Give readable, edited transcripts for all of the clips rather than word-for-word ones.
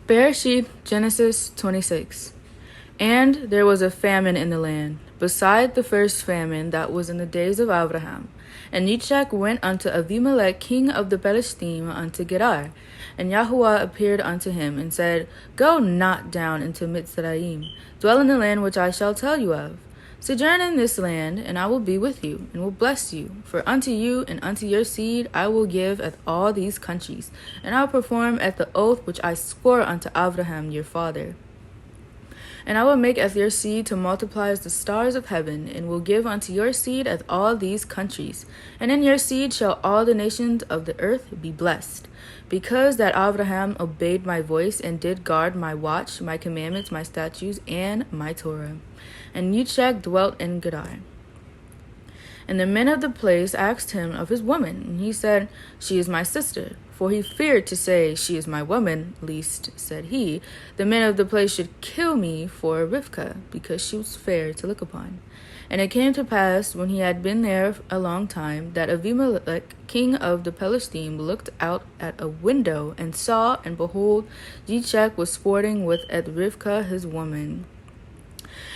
Bere'Shiyth, Genesis 26. And there was a famine in the land, beside the first famine that was in the days of Abraham. And Yitzchak went unto Abimelech king of the Philistines unto Gerar. And Yahuwah appeared unto him, and said, Go not down into Mitzrayim, dwell in the land which I shall tell you of. Sojourn in this land, and I will be with you, and will bless you. For unto you and unto your seed I will give at all these countries, and I will perform at the oath which I swore unto Abraham your father. And I will make as your seed to multiply as the stars of heaven, and will give unto your seed at all these countries. And in your seed shall all the nations of the earth be blessed. Because that Abraham obeyed my voice, and did guard my watch, my commandments, my statutes, and my Torah. And Yitzchak dwelt in Gerar. And the men of the place asked him of his woman, and he said, She is my sister. For he feared to say, She is my woman, lest, said he, the men of the place should kill me for Rivkah, because she was fair to look upon. And it came to pass, when he had been there a long time, that Abimelech king of the Philistines looked out at a window, and saw, and behold, Yitzchak was sporting with Rivkah his woman.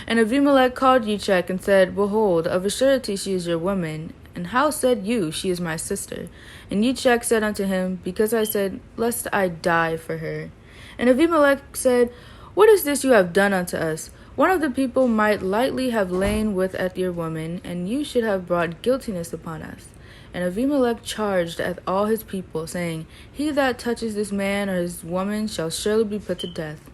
And Abimelech called Yitzchak, and said, Behold, of a surety she is your woman. And how said you, She is my sister? And Yitzchak said unto him, Because I said, Lest I die for her. And Abimelech said, What is this you have done unto us? One of the people might lightly have lain with your woman, and you should have brought guiltiness upon us. And Abimelech charged at all his people, saying, He that touches this man or his woman shall surely be put to death.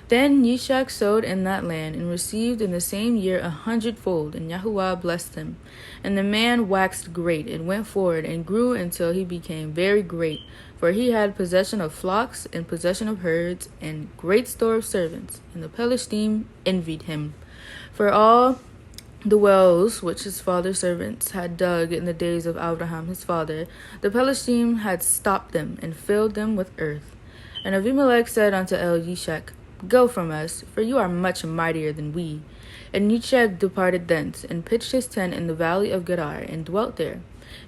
Then Yitzchak sowed in that land, and received in the same year 100-fold, and Yahuwah blessed him. And the man waxed great, and went forward, and grew until he became very great. For he had possession of flocks, and possession of herds, and great store of servants. And the Philistines envied him. For all the wells which his father's servants had dug in the days of Abraham his father, the Philistines had stopped them, and filled them with earth. And Abimelech said unto Yitzchak, Go from us, for you are much mightier than we. And Yitzchak departed thence, and pitched his tent in the valley of Gerar, and dwelt there.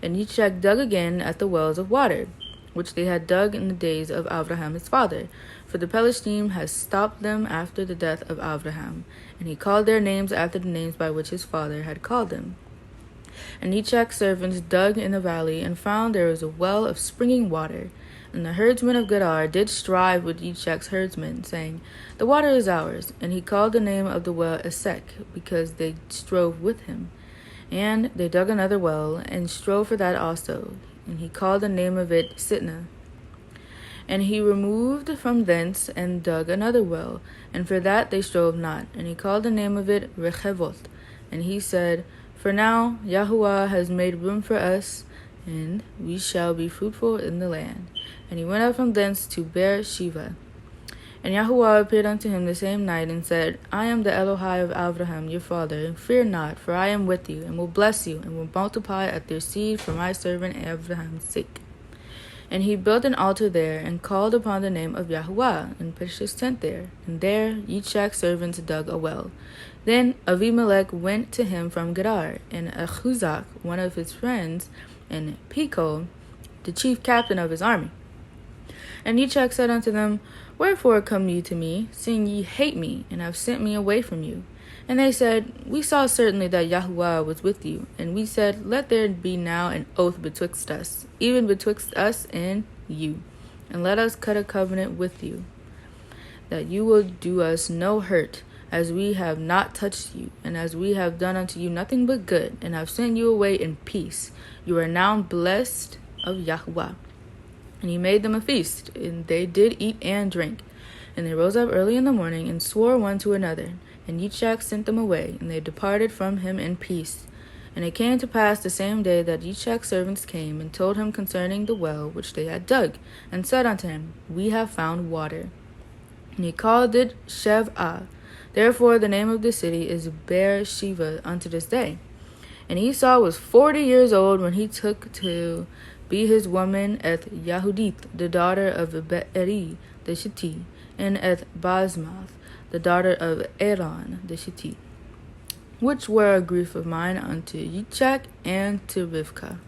And Yitzchak dug again at the wells of water, which they had dug in the days of Abraham his father, for the Philistines had stopped them after the death of Abraham. And he called their names after the names by which his father had called them. And Yitzchak's servants dug in the valley, and found there was a well of springing water. And the herdsmen of Gerar did strive with Yitzchak's herdsmen, saying, The water is ours. And he called the name of the well Esek, because they strove with him. And they dug another well, and strove for that also. And he called the name of it Sitnah. And he removed from thence, and dug another well, and for that they strove not. And he called the name of it Rechevoth. And he said, For now Yahuwah has made room for us, and we shall be fruitful in the land. And he went up from thence to Bere'Shiyth. And Yahuwah appeared unto him the same night, and said, I am the Elohai of Abraham your father, and fear not, for I am with you, and will bless you, and will multiply at their seed for my servant Abraham's sake. And he built an altar there, and called upon the name of Yahuwah, and pitched his tent there. And there Yitzchak's servants dug a well. Then Abimelech went to him from Gerar, and Achuzak, one of his friends, and Pico, the chief captain of his army. And Yitzchak said unto them, Wherefore come ye to me, seeing ye hate me, and have sent me away from you? And they said, We saw certainly that Yahuwah was with you. And we said, Let there be now an oath betwixt us, even betwixt us and you. And let us cut a covenant with you, that you will do us no hurt, as we have not touched you, and as we have done unto you nothing but good, and have sent you away in peace. You are now blessed of Yahuwah. And he made them a feast, and they did eat and drink. And they rose up early in the morning, and swore one to another. And Yitzchak sent them away, and they departed from him in peace. And it came to pass the same day that Yitzchak's servants came, and told him concerning the well which they had dug, and said unto him, We have found water. And he called it Shev'ah. Therefore the name of the city is Bere'Shiyth unto this day. And Esau was 40 years old when he took to be his woman Yehudith, the daughter of Be'eri the Shittite, and Basmath, the daughter of Aaron the Shittite, which were a grief of mine unto Yitzchak and to Rivkah.